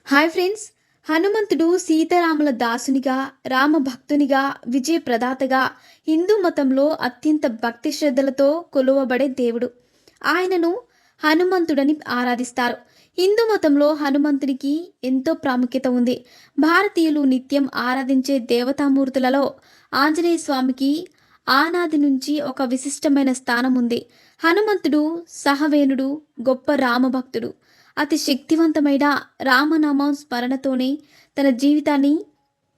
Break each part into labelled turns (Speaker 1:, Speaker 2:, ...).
Speaker 1: Hi friends. హనుమంతుడు సీతారాముల దాసునిగా, రామభక్తునిగా, విజయ ప్రదాతగా హిందూ మతంలో అత్యంత భక్తి శ్రద్ధలతో కొలువబడే దేవుడు. ఆయనను హనుమంతుడని ఆరాధిస్తారు. హిందూ మతంలో హనుమంతునికి ఎంతో ప్రాముఖ్యత ఉంది. భారతీయులు నిత్యం ఆరాధించే దేవతామూర్తులలో ఆంజనేయ స్వామికి ఆనాది నుంచి ఒక విశిష్టమైన స్థానం ఉంది. హనుమంతుడు సహవేనుడు, గొప్ప రామభక్తుడు. అతి శక్తివంతమైన రామనామం స్మరణతోనే తన జీవితాన్ని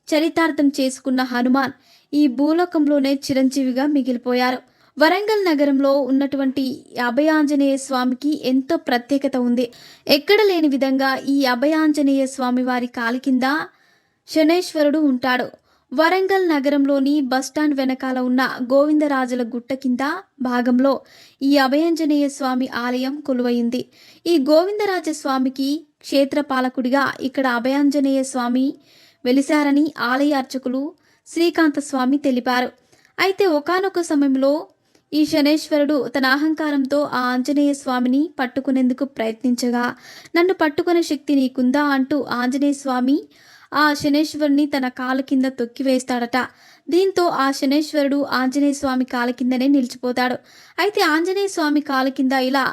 Speaker 1: చరితార్థం చేసుకున్న హనుమాన్ ఈ భూలోకంలోనే చిరంజీవిగా మిగిలిపోయారు. వరంగల్ నగరంలో ఉన్నటువంటి అభయాంజనేయ స్వామికి ఎంతో ప్రత్యేకత ఉంది. ఎక్కడ లేని విధంగా ఈ అభయాంజనేయ స్వామి వారి కాలి కింద శనేశ్వరుడు ఉంటాడు. వరంగల్ నగరంలోని బస్టాండ్ వెనకాల ఉన్న గోవిందరాజుల గుట్ట కింద భాగంలో ఈ అభయాంజనేయ స్వామి ఆలయం కొలువైంది. ఈ గోవిందరాజ స్వామికి క్షేత్రపాలకుడిగా ఇక్కడ అభయాంజనేయ స్వామి వెలిశారని ఆలయ అర్చకులు శ్రీకాంత స్వామి తెలిపారు. అయితే ఒకానొక సమయంలో ఈ శనేశ్వరుడు తన అహంకారంతో ఆ ఆంజనేయ స్వామిని పట్టుకునేందుకు ప్రయత్నించగా, నన్ను పట్టుకునే శక్తి నీకుందా అంటూ ఆంజనేయ స్వామి ఆ శనేశ్వరుని తన కాలు కింద తొక్కివేస్తాడట. దీంతో ఆ శనేశ్వరుడు ఆంజనేయ స్వామి కాలు కిందనే నిలిచిపోతాడు. అయితే ఆంజనేయ స్వామి కాలు కింద ఇలా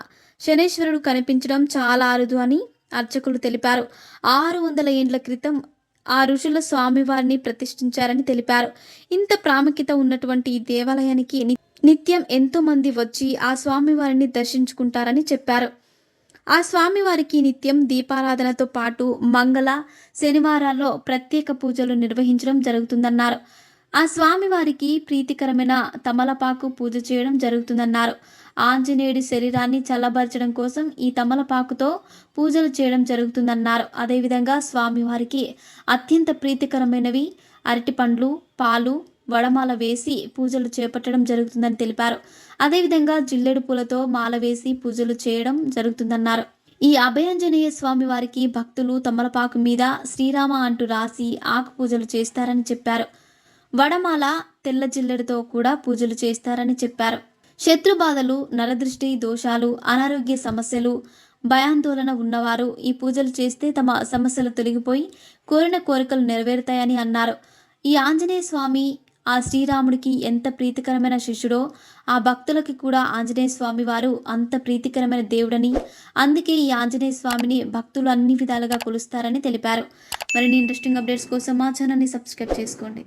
Speaker 1: శనేశ్వరుడు కనిపించడం చాలా అరుదు అని అర్చకులు తెలిపారు. 600 ఏండ్ల క్రితం ఆ ఋషుల స్వామివారిని ప్రతిష్ఠించారని తెలిపారు. ఇంత ప్రాముఖ్యత ఉన్నటువంటి ఈ దేవాలయానికి నిత్యం ఎంతో మంది వచ్చి ఆ స్వామివారిని దర్శించుకుంటారని చెప్పారు. ఆ స్వామివారికి నిత్యం దీపారాధనతో పాటు మంగళ, శనివారాల్లో ప్రత్యేక పూజలు నిర్వహించడం జరుగుతుందన్నారు. ఆ స్వామివారికి ప్రీతికరమైన తమలపాకు పూజ చేయడం జరుగుతుందన్నారు. ఆంజనేయుడి శరీరాన్ని చల్లబరచడం కోసం ఈ తమలపాకుతో పూజలు చేయడం జరుగుతుందన్నారు. అదేవిధంగా స్వామివారికి అత్యంత ప్రీతికరమైనవి అరటిపండ్లు, పాలు, వడమాల వేసి పూజలు చేపట్టడం జరుగుతుందని తెలిపారు. అదేవిధంగా జిల్లెడు పూలతో మాల వేసి పూజలు చేయడం జరుగుతుందన్నారు. ఈ అభయాంజనేయ స్వామి వారికి భక్తులు తమలపాకు మీద శ్రీరామ అంటూ రాసి ఆకు పూజలు చేస్తారని చెప్పారు. వడమాల, తెల్ల జిల్లెడుతో కూడా పూజలు చేస్తారని చెప్పారు. శత్రుబాధలు, నరదృష్టి దోషాలు, అనారోగ్య సమస్యలు, భయాందోళన ఉన్నవారు ఈ పూజలు చేస్తే తమ సమస్యలు తొలగిపోయి కోరిన కోరికలు నెరవేరుతాయని అన్నారు. ఈ ఆంజనేయ స్వామి ఆ శ్రీరాముడికి ఎంత ప్రీతికరమైన శిష్యుడో ఆ భక్తులకి కూడా ఆంజనేయ స్వామి వారు అంత ప్రీతికరమైన దేవుడని, అందుకే ఈ ఆంజనేయ స్వామిని భక్తులు అన్ని విధాలుగా కొలుస్తారని తెలిపారు. మరిన్ని ఇంట్రెస్టింగ్ అప్డేట్స్ కోసం మా ఛానల్ని సబ్స్క్రైబ్ చేసుకోండి.